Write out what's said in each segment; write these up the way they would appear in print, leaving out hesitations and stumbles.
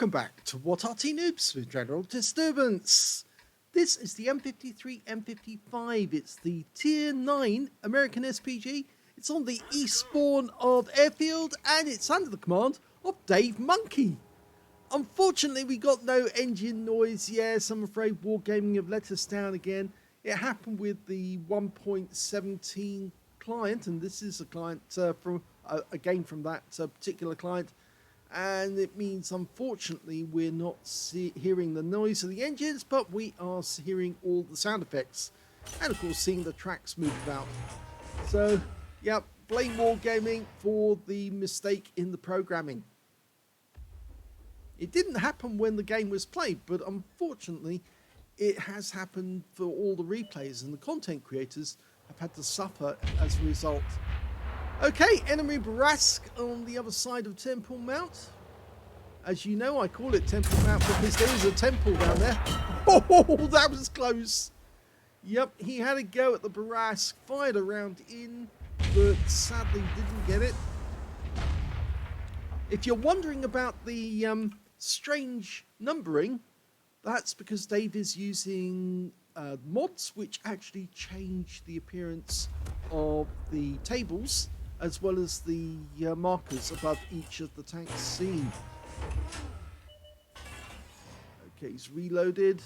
Welcome back to What Arty Noobs with General Disturbance. This is the M53 M55. It's the Tier 9 American SPG. It's on the east spawn of Airfield and it's under the command of Dave Monkey. Unfortunately, we got no engine noise. Yes, I'm afraid Wargaming have let us down again. It happened with the 1.17 client, and this is a client from again from that particular client. And it means, unfortunately, we're not hearing the noise of the engines, but we are hearing all the sound effects. And, of course, seeing the tracks move about. So, yeah, blame Wargaming for the mistake in the programming. It didn't happen when the game was played, but unfortunately, it has happened for all the replays, and the content creators have had to suffer as a result. Okay, enemy Barask on the other side of Temple Mount. As you know, I call it Temple Mount because there is a temple down there. Oh, that was close. Yep, he had a go at the Barask, fired a round in, but sadly didn't get it. If you're wondering about the strange numbering, that's because Dave is using mods which actually change the appearance of the tables as well as the markers above each of the tanks seen. Okay, he's reloaded.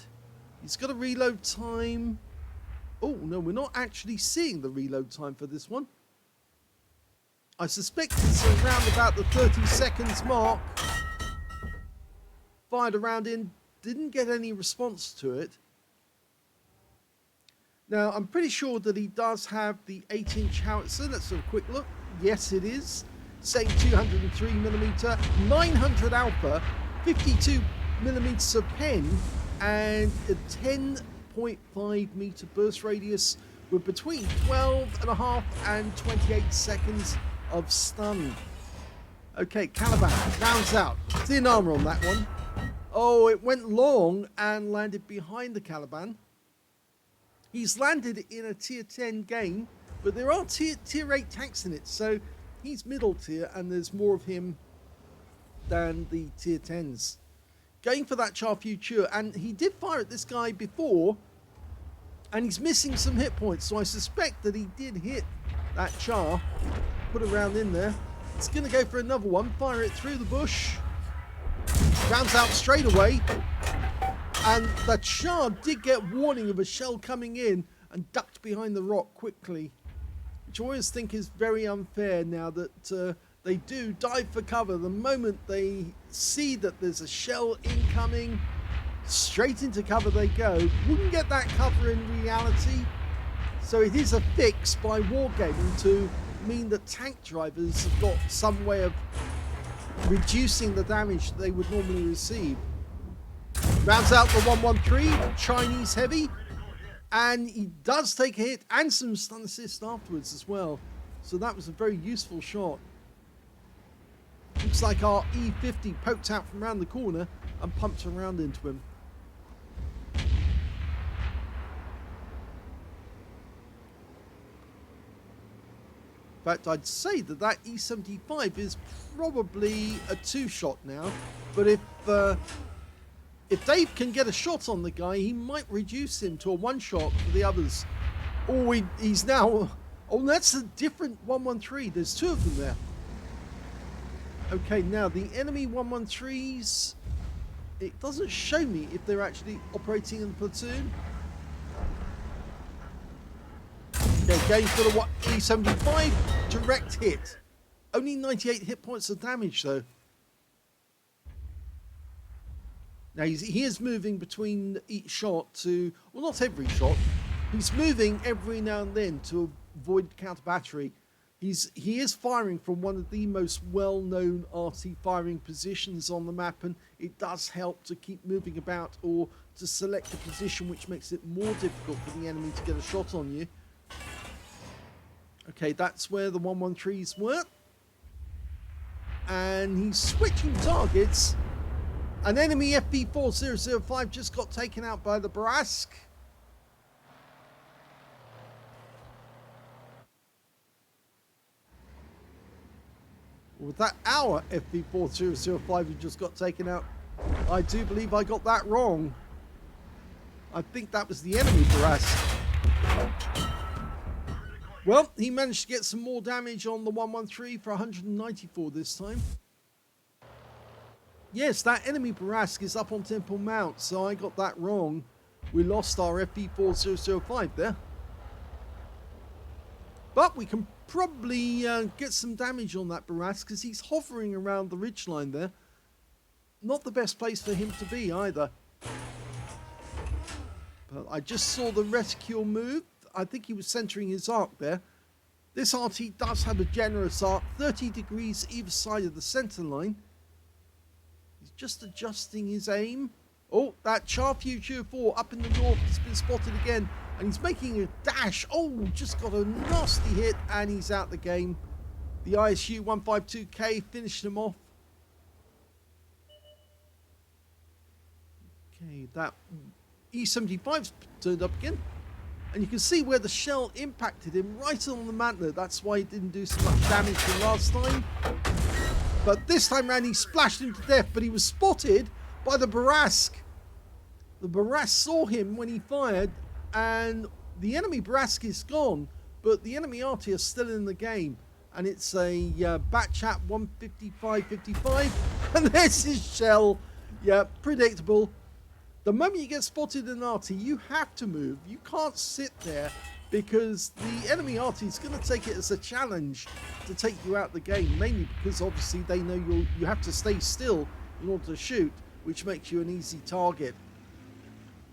He's got a reload time. Oh, no, we're not actually seeing the reload time for this one. I suspect it's around about the 30 seconds mark. Fired a round in, didn't get any response to it. Now, I'm pretty sure that he does have the 8-inch howitzer. Let's have a quick look. Yes, it is. Same 203mm, 900 alpha, 52mm of pen, and a 10.5 meter burst radius with between 12.5 and 28 seconds of stun. Okay, Caliban rounds out. Thin armor on that one. Oh, it went long and landed behind the Caliban. He's landed in a tier 10 game, but there are tier 8 tanks in it, so he's middle tier and there's more of him than the tier 10s. Going for that Char Future, and he did fire at this guy before, and he's missing some hit points, so I suspect that he did hit that Char. Put a round in there. He's going to go for another one, fire it through the bush. Rounds out straight away. And the Char did get warning of a shell coming in and ducked behind the rock quickly, which I always think is very unfair now that they do dive for cover. The moment they see that there's a shell incoming, straight into cover they go. Wouldn't get that cover in reality. So it is a fix by Wargaming to mean that tank drivers have got some way of reducing the damage that they would normally receive. Rounds out the 113, Chinese heavy, and he does take a hit and some stun assist afterwards as well. So that was a very useful shot. Looks like our E50 poked out from around the corner and pumped around into him. In fact, I'd say that that E75 is probably a 2-shot now, but if Dave can get a shot on the guy, he might reduce him to a 1-shot for the others. Oh, he's now... Oh, that's a different 113. There's 2 of them there. Okay, now the enemy 113s... It doesn't show me if they're actually operating in the platoon. Okay, going for the E75. Direct hit. Only 98 hit points of damage, though. Now, he is moving between each shot to... Well, not every shot. He's moving every now and then to avoid counter battery. He is firing from one of the most well-known Arty firing positions on the map, and it does help to keep moving about or to select a position which makes it more difficult for the enemy to get a shot on you. Okay, that's where the 113s were. And he's switching targets. An enemy FB4005 just got taken out by the Barask. With that, our FB4005 who just got taken out I do believe I got that wrong. I think that was the enemy Barask. Well, he managed to get some more damage on the 113 for 194 this time. Yes, that enemy Barask is up on Temple Mount, so I got that wrong. We lost our FP4005 there. But we can probably get some damage on that Barask because he's hovering around the ridgeline there. Not the best place for him to be either. But I just saw the reticule move. I think he was centering his arc there. This Arty does have a generous arc, 30 degrees either side of the center line. He's just adjusting his aim. Oh, that Char Future 4 up in the north has been spotted again. And he's making a dash. Oh, just got a nasty hit and he's out the game. The ISU 152K finished him off. Okay, that E75's turned up again. And you can see where the shell impacted him right on the mantler. That's why he didn't do so much damage the last time. But this time round he splashed him to death, but he was spotted by the Barask. The Barask saw him when he fired, and the enemy Barask is gone, but the enemy Arty is still in the game. And it's a Batchat 155-55, and there's his shell. Yeah, predictable. The moment you get spotted in Arty, you have to move. You can't sit there because the enemy Arty is going to take it as a challenge to take you out the game, mainly because obviously they know you have to stay still in order to shoot, which makes you an easy target.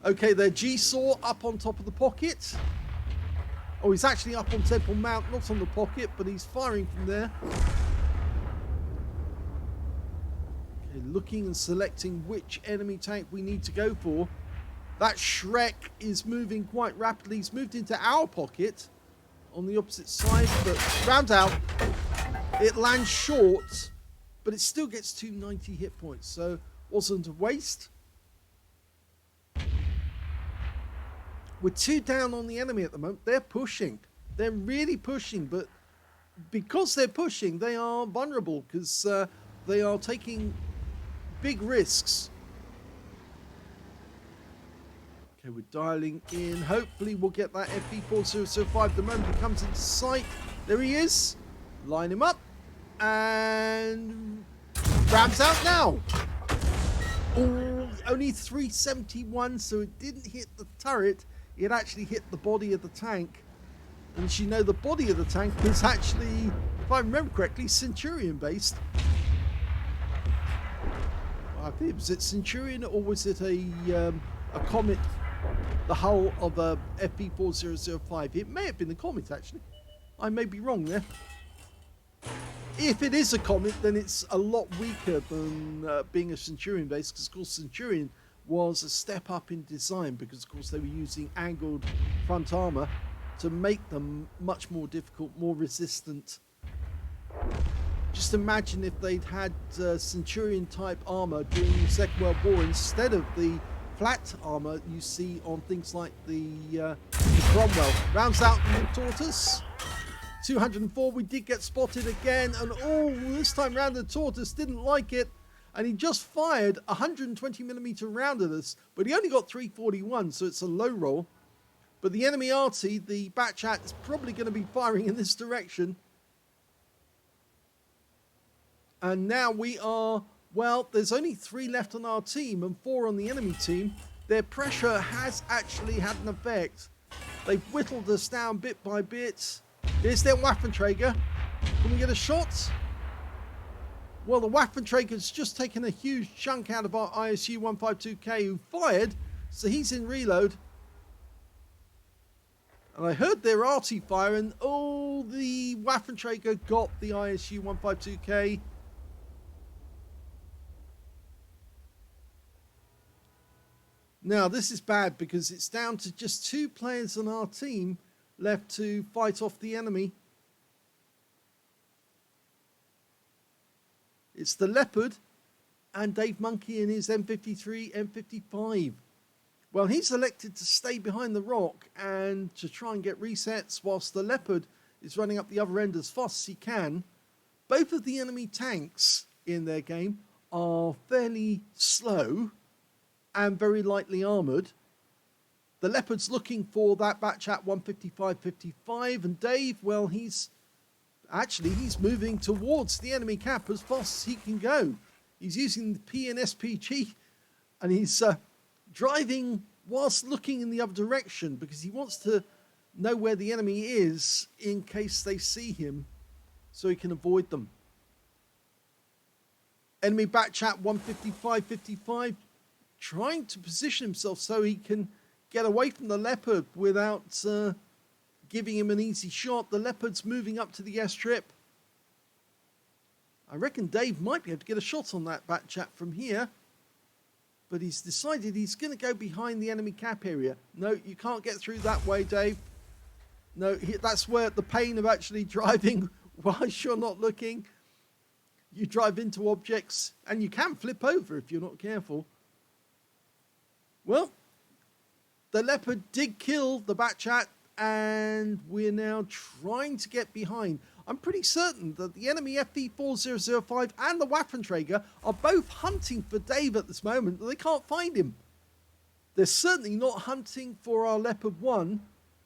Okay, their G-Saw up on top of the pocket. Oh, he's actually up on Temple Mount, not on the pocket, but he's firing from there. Looking and selecting which enemy tank we need to go for. That Shrek is moving quite rapidly. He's moved into our pocket on the opposite side, but round out. It lands short, but it still gets 290 hit points, so wasn't a waste. We're 2 down on the enemy at the moment. They're pushing. They're really pushing, but because they're pushing, they are vulnerable because they are taking big risks. Okay, we're dialing in. Hopefully we'll get that FP4005 the moment he comes into sight. There he is. Line him up. And rams out now. Oh, only 371, so it didn't hit the turret. It actually hit the body of the tank. And as you know, the body of the tank is actually, if I remember correctly, Centurion based. I think, was it Centurion or was it a Comet, the hull of a FP4005? It may have been the Comet, actually. I may be wrong there. If it is a Comet, then it's a lot weaker than being a Centurion base, because of course Centurion was a step up in design, because of course they were using angled front armor to make them much more difficult, more resistant. Just imagine if they'd had Centurion type armor during the Second World War instead of the flat armor you see on things like the Cromwell. Rounds out the Tortoise. 204, we did get spotted again, and oh, this time round the Tortoise didn't like it, and he just fired a 120mm round at us, but he only got 341, so it's a low roll. But the enemy Arty, the Batchat, is probably going to be firing in this direction. And now we are, well, there's only 3 left on our team and 4 on the enemy team. Their pressure has actually had an effect. They've whittled us down bit by bit. Here's their Waffenträger. Can we get a shot? Well, the Waffenträger's just taken a huge chunk out of our ISU 152K who fired, so he's in reload. And I heard their Arty fire, and oh, the Waffenträger got the ISU 152K. Now, this is bad because it's down to just 2 players on our team left to fight off the enemy. It's the Leopard and Dave Monkey in his M53, M55. Well, he's elected to stay behind the rock and to try and get resets whilst the Leopard is running up the other end as fast as he can. Both of the enemy tanks in their game are fairly slow and very lightly armoured. The Leopard's looking for that batch at 155.55, and Dave, well, he's moving towards the enemy cap as fast as he can go. He's using the P and SPG, and he's driving whilst looking in the other direction because he wants to know where the enemy is in case they see him so he can avoid them. Enemy batch at 155.55, trying to position himself so he can get away from the Leopard without giving him an easy shot. The Leopard's moving up to the airstrip. I reckon Dave might be able to get a shot on that bat chat from here, but he's decided he's going to go behind the enemy cap area. No, you can't get through that way, Dave. No, that's where the pain of actually driving whilst you're not looking. You drive into objects and you can flip over if you're not careful. Well, the Leopard did kill the bat chat, and we're now trying to get behind. I'm pretty certain that the enemy FV4005 and the Waffenträger are both hunting for Dave at this moment, but they can't find him. They're certainly not hunting for our Leopard 1,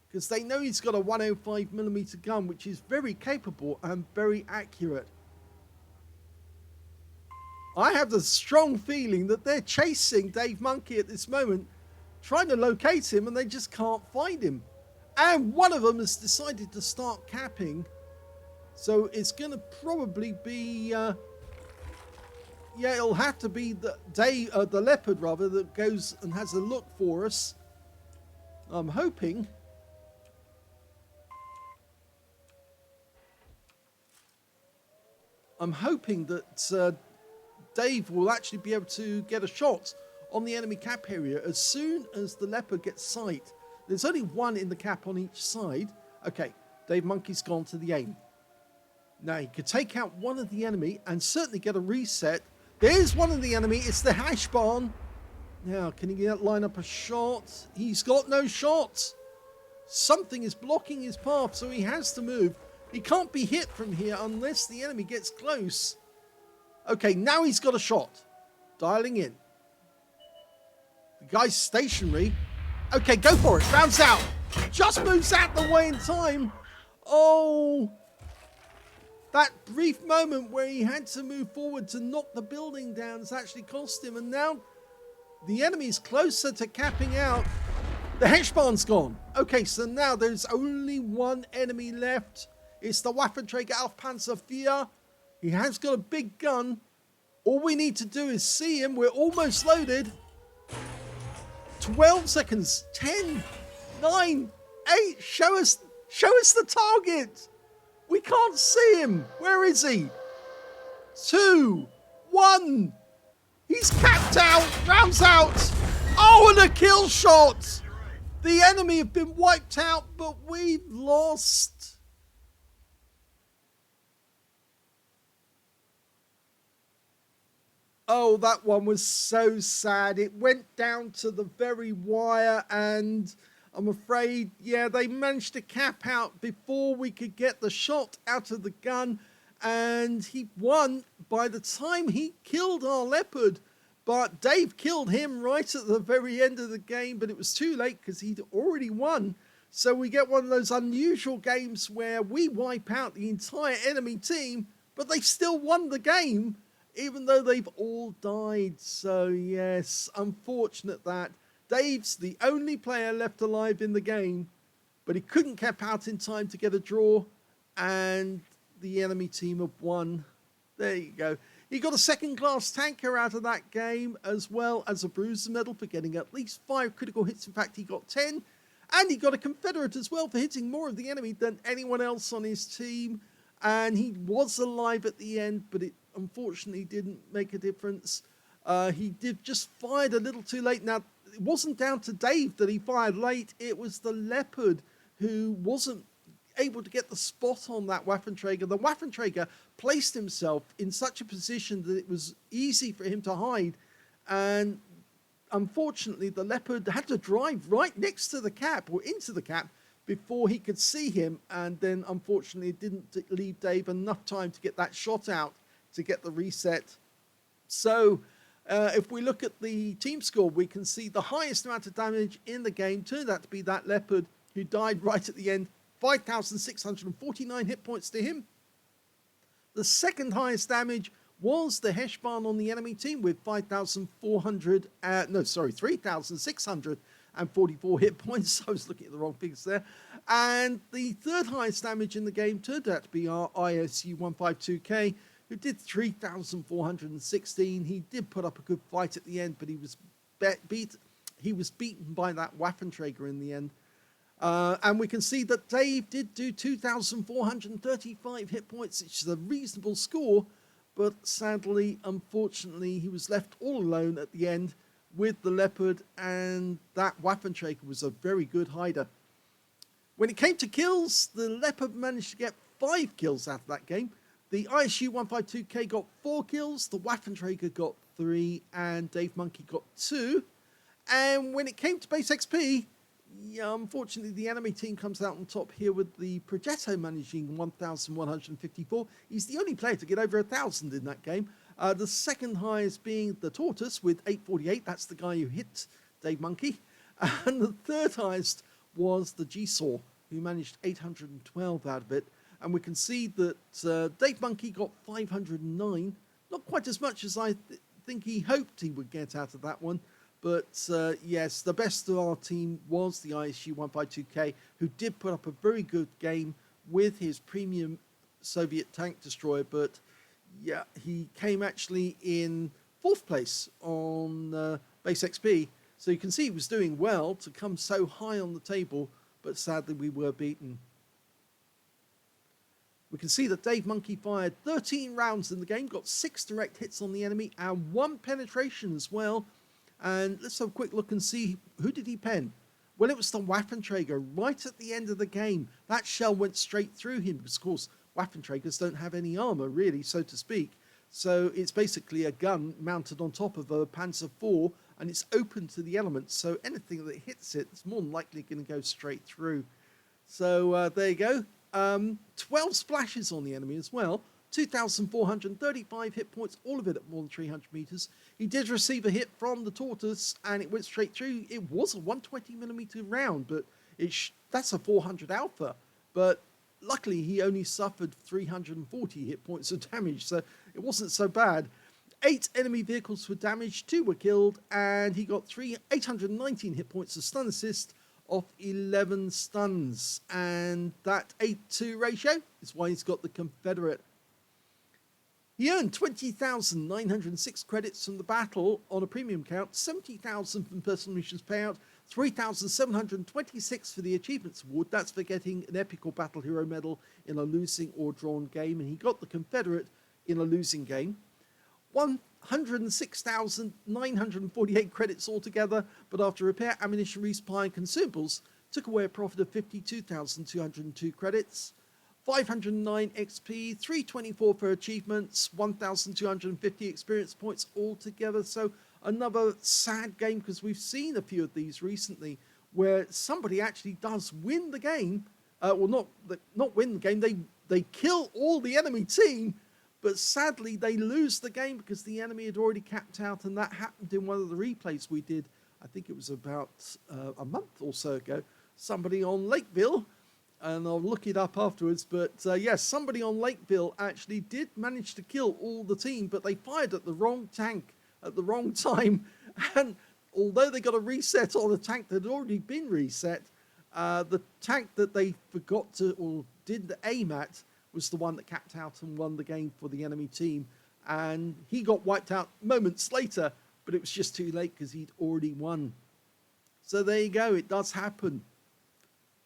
because they know he's got a 105mm gun, which is very capable and very accurate. I have the strong feeling that they're chasing Dave Monkey at this moment, trying to locate him, and they just can't find him. And one of them has decided to start capping. So it's going to probably be, it'll have to be the Leopard rather, that goes and has a look for us. I'm hoping. That Dave will actually be able to get a shot on the enemy cap area as soon as the Leopard gets sight. There's only one in the cap on each side. Okay, Dave Monkey's gone to the aim. Now he could take out one of the enemy and certainly get a reset. There's one of the enemy. It's the hash barn. Now, can he line up a shot? He's got no shot. Something is blocking his path, so he has to move. He can't be hit from here unless the enemy gets close. Okay, now he's got a shot. Dialing in. The guy's stationary. Okay, go for it. Rounds out. Just moves out the way in time. Oh. That brief moment where he had to move forward to knock the building down has actually cost him. And now the enemy's closer to capping out. The Heshbarn's gone. Okay, so now there's only one enemy left. It's the Waffenträger Aufpanzer 4. He has got a big gun. All we need to do is see him. We're almost loaded. 12 seconds. 10, 9, 8. Show us the target. We can't see him. Where is he? 2, 1. He's capped out. Rounds out. Oh, and a kill shot. The enemy have been wiped out, but we've lost. Oh, that one was so sad. It went down to the very wire, and I'm afraid, yeah, they managed to cap out before we could get the shot out of the gun, and he won by the time he killed our Leopard. But Dave killed him right at the very end of the game, but it was too late because he'd already won. So we get one of those unusual games where we wipe out the entire enemy team, but they still won the game, even though they've all died. So yes, unfortunate that. Dave's the only player left alive in the game, but he couldn't cap out in time to get a draw, and the enemy team have won. There you go. He got a second-class tanker out of that game, as well as a bruiser medal for getting at least 5 critical hits. In fact, he got 10. And he got a Confederate as well for hitting more of the enemy than anyone else on his team. And he was alive at the end, but it unfortunately didn't make a difference. He just fired a little too late. Now, it wasn't down to Dave that he fired late. It was the Leopard who wasn't able to get the spot on that Waffenträger. The Waffenträger placed himself in such a position that it was easy for him to hide, and unfortunately the Leopard had to drive right next to the cap, or into the cap, before he could see him, and then unfortunately it didn't leave Dave enough time to get that shot out to get the reset. So if we look at the team score, we can see the highest amount of damage in the game turned out to be that Leopard who died right at the end. 5,649 hit points to him. The second highest damage was the Heshbarn on the enemy team with 3,644 hit points. I was looking at the wrong figures there. And the third highest damage in the game turned out to be our ISU-152K, who did 3,416. He did put up a good fight at the end, but he was beaten by that Waffenträger in the end. And we can see that Dave did do 2,435 hit points, which is a reasonable score, but sadly, unfortunately, he was left all alone at the end with the Leopard, and that Waffenträger was a very good hider. When it came to kills, the Leopard managed to get 5 kills out of that game. The ISU-152K got 4 kills, the Waffenträger got 3, and Dave Monkey got 2. And when it came to base XP, yeah, unfortunately, the enemy team comes out on top here with the Progetto managing 1,154. He's the only player to get over 1,000 in that game. The second highest being the Tortoise with 848. That's the guy who hit Dave Monkey. And the third highest was the G-Saw, who managed 812 out of it. And we can see that Dave Monkey got 509. Not quite as much as I think he hoped he would get out of that one. But yes, the best of our team was the ISU-152K, who did put up a very good game with his premium Soviet tank destroyer. But yeah, he came actually in 4th place on base XP. So you can see he was doing well to come so high on the table, but sadly we were beaten. We can see that Dave Monkey fired 13 rounds in the game, got 6 direct hits on the enemy and 1 penetration as well. And let's have a quick look and see, who did he pen? Well, it was the Waffenträger right at the end of the game. That shell went straight through him because, of course, Waffenträgers don't have any armor, really, so to speak. So it's basically a gun mounted on top of a Panzer IV, and it's open to the elements. So anything that hits it is more than likely going to go straight through. So there you go. 12 splashes on the enemy as well. 2,435 hit points, all of it at more than 300 meters. He did receive a hit from the Tortoise, and it went straight through. It was a 120mm round, but that's a 400 alpha. But luckily, he only suffered 340 hit points of damage, so it wasn't so bad. 8 enemy vehicles were damaged, 2 were killed, and he got 819 hit points of stun assist off 11 stuns. And that 8-2 ratio is why he's got the Confederate. He earned 20,906 credits from the battle on a premium count, 70,000 from personal missions payout, 3,726 for the achievements award. That's for getting an epic or battle hero medal in a losing or drawn game, and he got the Confederate in a losing game. 106,948 credits altogether, but after repair, ammunition, resupply, and consumables, took away a profit of 52,202 credits. 509 XP, 324 for achievements, 1,250 experience points altogether. So another sad game, because we've seen a few of these recently where somebody actually does win the game. Well, not win the game, they kill all the enemy team, but sadly they lose the game because the enemy had already capped out, and that happened in one of the replays we did. I think it was about a month or so ago. Somebody on Lakeville, and I'll look it up afterwards, but yes, somebody on Lakeville actually did manage to kill all the team, but they fired at the wrong tank at the wrong time, and although they got a reset on a tank that had already been reset, the tank that they forgot to, or didn't aim at, was the one that capped out and won the game for the enemy team, and he got wiped out moments later, but it was just too late because he'd already won. So there you go, it does happen.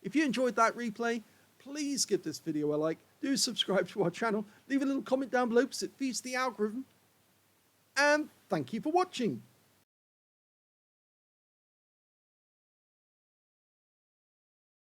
If you enjoyed that replay, please give this video a like, do subscribe to our channel, leave a little comment down below because it feeds the algorithm, and thank you for watching.